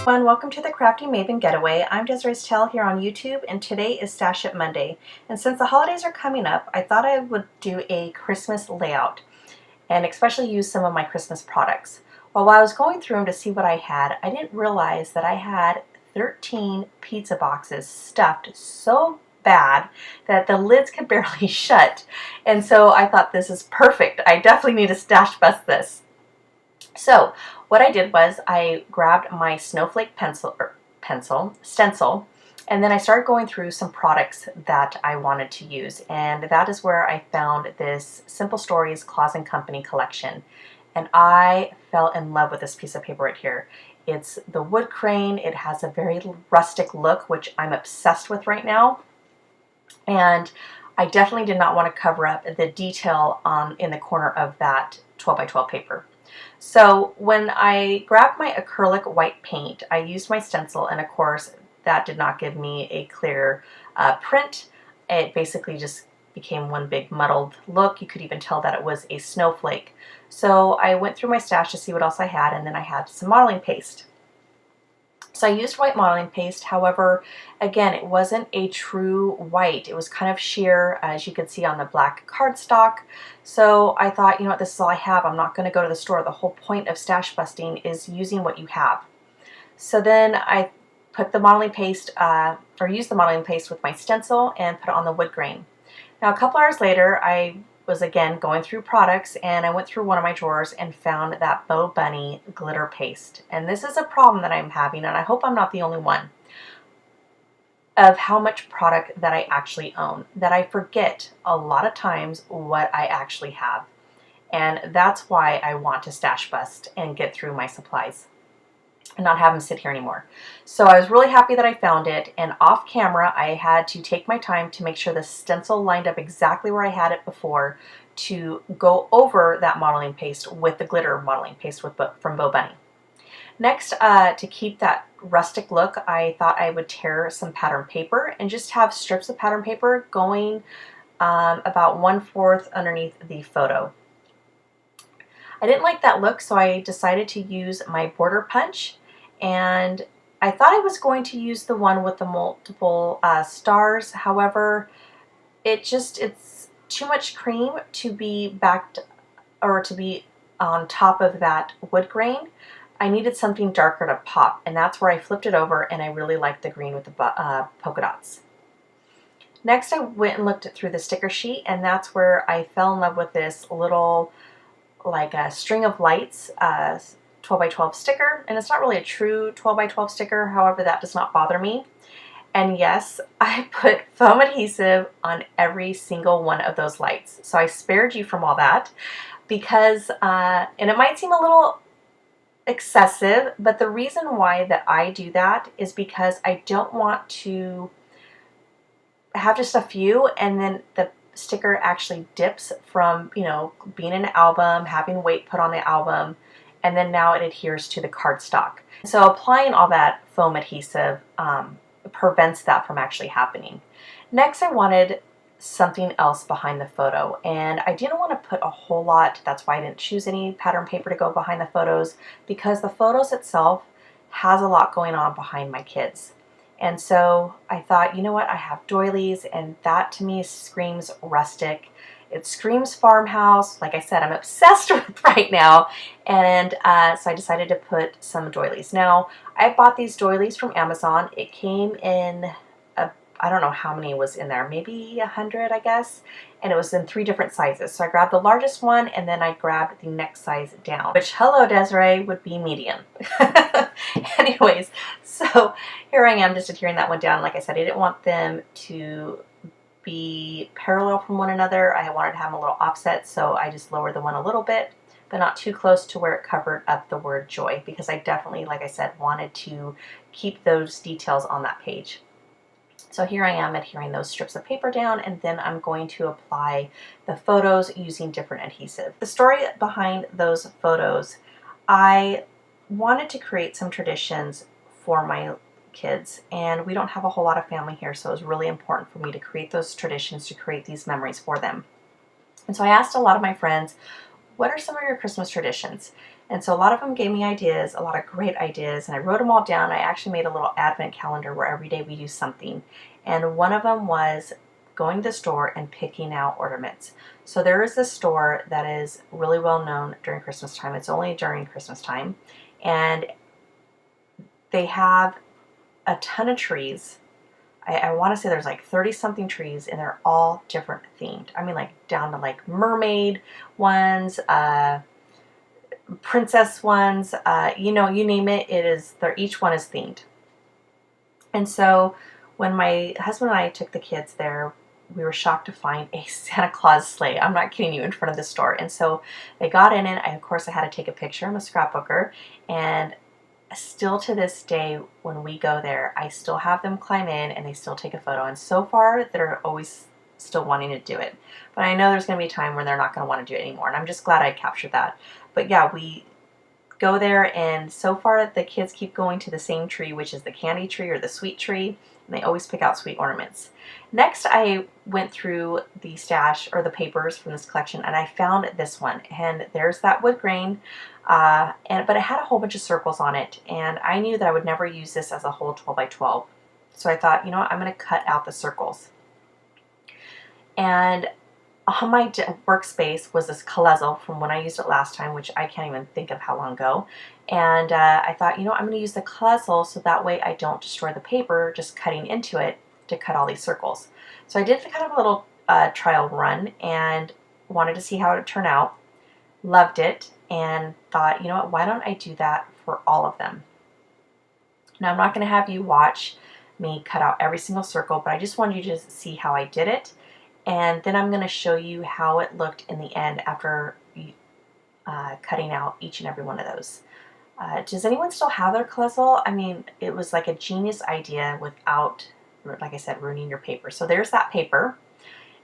Everyone, welcome to the Crafty Maven Getaway. I'm Desiree Tell here on YouTube, and today is Stash It Monday. And since the holidays are coming up, I thought I would do a Christmas layout and especially use some of my Christmas products. Well, while I was going through them to see what I had, I didn't realize that I had 13 pizza boxes stuffed so bad that the lids could barely shut. And so I thought, this is perfect. I definitely need to stash bust this. So what I did was I grabbed my snowflake stencil, and then I started going through some products that I wanted to use, and that is where I found this Simple Stories Claus and Company collection. And I fell in love with this piece of paper right here. It's the wood crane. It has a very rustic look, which I'm obsessed with right now. And I definitely did not want to cover up the detail in the corner of that 12 by 12 paper. So when I grabbed my acrylic white paint, I used my stencil, and of course that did not give me a clear print. It basically just became one big muddled look. You could even tell that it was a snowflake. So I went through my stash to see what else I had, and then I had some modeling paste. So I used white modeling paste. However, again, it wasn't a true white. It was kind of sheer, as you can see on the black cardstock. So I thought, you know what, this is all I have. I'm not going to go to the store. The whole point of stash busting is using what you have. So then I put the modeling paste, or used the modeling paste with my stencil and put it on the wood grain. Now, a couple hours later, I was again going through products, and I went through one of my drawers and found that Bo Bunny glitter paste. And this is a problem that I'm having, and I hope I'm not the only one, of how much product that I actually own, that I forget a lot of times what I actually have. And that's why I want to stash bust and get through my supplies and not have them sit here anymore. So I was really happy that I found it, and off camera I had to take my time to make sure the stencil lined up exactly where I had it before, to go over that modeling paste with the glitter modeling paste from Bo Bunny. Next, to keep that rustic look, I thought I would tear some pattern paper and just have strips of pattern paper going about 1/4 underneath the photo. I didn't like that look, so I decided to use my border punch, and I thought I was going to use the one with the multiple stars. However, it's too much cream to be backed or to be on top of that wood grain. I needed something darker to pop, and that's where I flipped it over, and I really liked the green with the polka dots. Next, I went and looked through the sticker sheet, and that's where I fell in love with this little, like a string of lights 12 by 12 sticker, and it's not really a true 12 by 12 sticker. However, that does not bother me. And yes, I put foam adhesive on every single one of those lights. So I spared you from all that because, and it might seem a little excessive, but the reason why that I do that is because I don't want to have just a few and then the sticker actually dips from, you know, being an album, having weight put on the album, and then now it adheres to the cardstock. So applying all that foam adhesive prevents that from actually happening. Next, I wanted something else behind the photo, and I didn't want to put a whole lot. That's why I didn't choose any pattern paper to go behind the photos, because the photos itself has a lot going on behind my kids. And so I thought, you know what, I have doilies, and that to me screams rustic. It screams farmhouse. Like I said, I'm obsessed with right now. And so I decided to put some doilies. Now, I bought these doilies from Amazon. It came in, I don't know how many was in there, maybe 100, I guess. And it was in 3 different sizes. So I grabbed the largest one, and then I grabbed the next size down, which, hello Desiree, would be medium. Anyways, so here I am just adhering that one down. Like I said, I didn't want them to be parallel from one another. I wanted to have them a little offset, so I just lowered the one a little bit, but not too close to where it covered up the word joy, because I definitely, like I said, wanted to keep those details on that page. So here I am adhering those strips of paper down, and then I'm going to apply the photos using different adhesive. The story behind those photos, I wanted to create some traditions for my kids, and we don't have a whole lot of family here, so it was really important for me to create those traditions, to create these memories for them. And so I asked a lot of my friends, what are some of your Christmas traditions? And so a lot of them gave me ideas, a lot of great ideas, and I wrote them all down. I actually made a little advent calendar where every day we do something. And one of them was going to the store and picking out ornaments. So there is this store that is really well known during Christmas time. It's only during Christmas time. And they have a ton of trees. I want to say there's like 30 something trees, and they're all different themed. I mean, like down to like mermaid ones, princess ones, you know, you name it, each one is themed. And so when my husband and I took the kids there, we were shocked to find a Santa Claus sleigh. I'm not kidding you, in front of the store. And so they got in it. Of course, I had to take a picture. I'm a scrapbooker. And still to this day, when we go there, I still have them climb in and they still take a photo. And so far, they're always still wanting to do it. But I know there's going to be a time when they're not going to want to do it anymore. And I'm just glad I captured that. But yeah, we go there, and so far the kids keep going to the same tree, which is the candy tree or the sweet tree. And they always pick out sweet ornaments. Next, I went through the stash or the papers from this collection, and I found this one. And there's that wood grain. But it had a whole bunch of circles on it, and I knew that I would never use this as a whole 12 by 12. So I thought, you know what, I'm going to cut out the circles. And on my workspace was this Calezo from when I used it last time, which I can't even think of how long ago. And I thought, you know, I'm going to use the Calezo so that way I don't destroy the paper just cutting into it to cut all these circles. So I did kind of a little trial run and wanted to see how it would turn out. Loved it, and thought, you know what, why don't I do that for all of them? Now, I'm not going to have you watch me cut out every single circle, but I just wanted you to see how I did it, and then I'm going to show you how it looked in the end after cutting out each and every one of those. Does anyone still have their Calezo? I mean, it was like a genius idea without, like I said, ruining your paper. So there's that paper.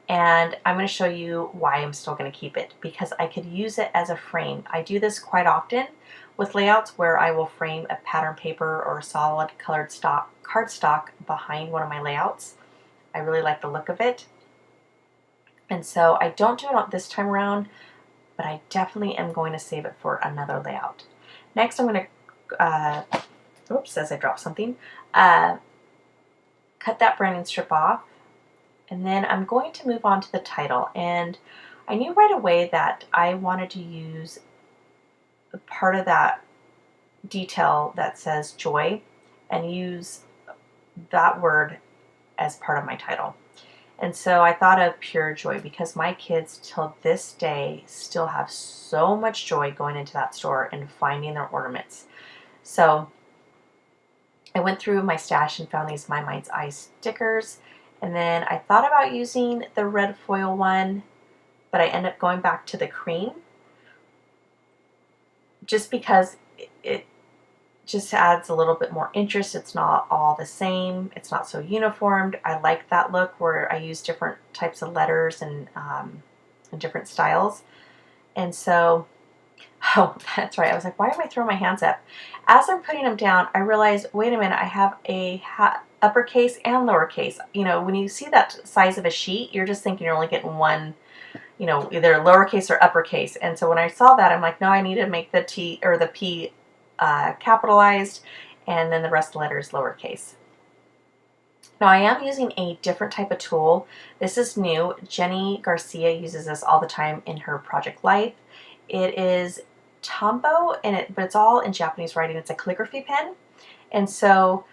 And I'm going to show you why I'm still going to keep it, because I could use it as a frame. I do this quite often with layouts where I will frame a pattern paper or a solid colored cardstock behind one of my layouts. I really like the look of it. And so I don't do it this time around, but I definitely am going to save it for another layout. Next, I'm going to, oops, as I dropped something, cut that branding strip off. And then I'm going to move on to the title, and I knew right away that I wanted to use part of that detail that says joy and use that word as part of my title. And so I thought of pure joy, because my kids till this day still have so much joy going into that store and finding their ornaments. So I went through my stash and found these My Mind's Eye stickers. And then I thought about using the red foil one, but I ended up going back to the cream just because it just adds a little bit more interest. It's not all the same. It's not so uniformed. I like that look where I use different types of letters and different styles. And so, oh, that's right. I was like, why am I throwing my hands up? As I'm putting them down, I realized, wait a minute, I have a uppercase and lowercase. You know, when you see that size of a sheet, you're just thinking you're only getting one, you know, either lowercase or uppercase. And so when I saw that, I'm like, no, I need to make the T or the P capitalized, and then the rest of the letters lowercase. Now I am using a different type of tool. This is new. Jenny Garcia uses this all the time in her project life. It is Tombow, but it's all in Japanese writing. It's a calligraphy pen, and so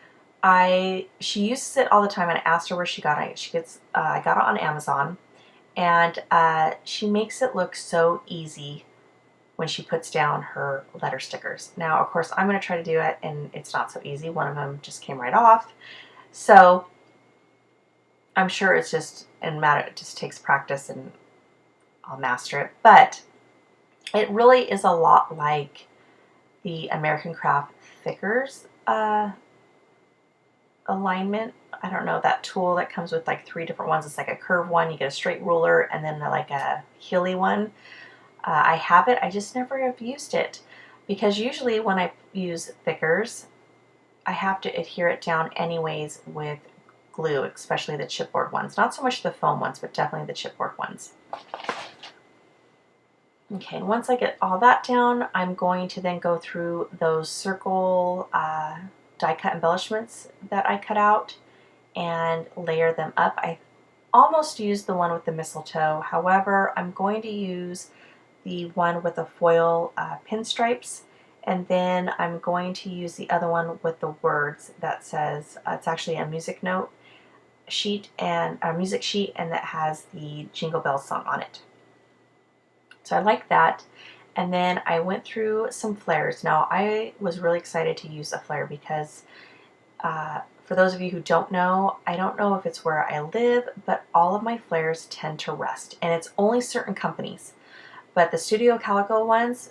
she uses it all the time. And I asked her where she got it. I got it on Amazon, and she makes it look so easy when she puts down her letter stickers. Now, of course, I'm going to try to do it, and it's not so easy. One of them just came right off. So I'm sure it's just it just takes practice, and I'll master it. But it really is a lot like the American Craft Thickers alignment. I don't know, that tool that comes with like 3 different ones. It's like a curved one, you get a straight ruler, and then like a heely one. I have it, I just never have used it, because usually when I use thickers, I have to adhere it down anyways with glue, especially the chipboard ones. Not so much the foam ones, but definitely the chipboard ones. Okay, and once I get all that down, I'm going to then go through those circle die cut embellishments that I cut out and layer them up. I almost used the one with the mistletoe. However, I'm going to use the one with the foil pinstripes, and then I'm going to use the other one with the words that says, it's actually a music note sheet and a music sheet, and that has the Jingle Bells song on it. So I like that. And then I went through some flares. Now I was really excited to use a flare because for those of you who don't know, I don't know if it's where I live, but all of my flares tend to rust, and it's only certain companies. But the Studio Calico ones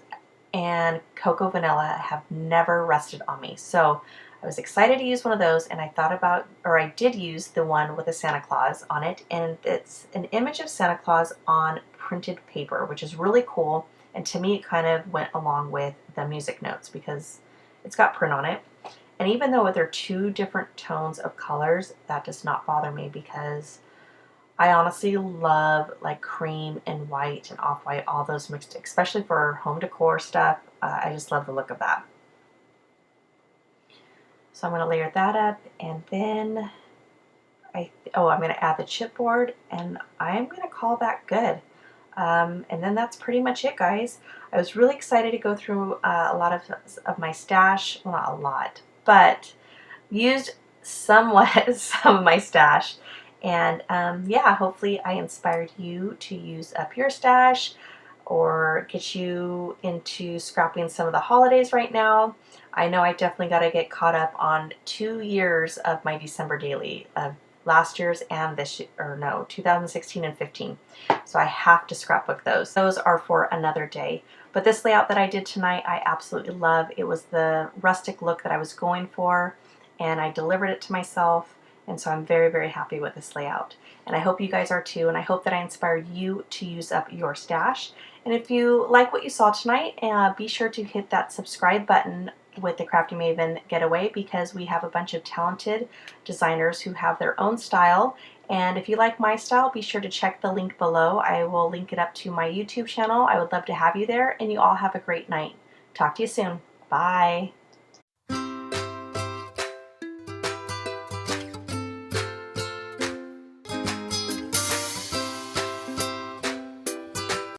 and Cocoa Vanilla have never rusted on me. So I was excited to use one of those, and I thought about, or I did use the one with a Santa Claus on it, and it's an image of Santa Claus on printed paper, which is really cool. And to me, it kind of went along with the music notes because it's got print on it. And even though they're two different tones of colors, that does not bother me because I honestly love like cream and white and off-white, all those mixed, especially for home decor stuff. I just love the look of that. So I'm going to layer that up, and then I'm going to add the chipboard, and I'm going to call that good. And then that's pretty much it, guys. I was really excited to go through a lot of my stash. Well, not a lot, but used somewhat some of my stash. And yeah, hopefully I inspired you to use up your stash or get you into scrapping some of the holidays right now. I know I definitely got to get caught up on 2 years of my December daily of last year's and this year, or no, 2016 and 15. So I have to scrapbook those. Those are for another day. But this layout that I did tonight, I absolutely love. It was the rustic look that I was going for, and I delivered it to myself. And so I'm very, very happy with this layout. And I hope you guys are too, and I hope that I inspired you to use up your stash. And if you like what you saw tonight, be sure to hit that subscribe button with the Crafty Maven Getaway, because we have a bunch of talented designers who have their own style. And if you like my style, be sure to check the link below. I will link it up to my YouTube channel. I would love to have you there, and you all have a great night. Talk to you soon. Bye.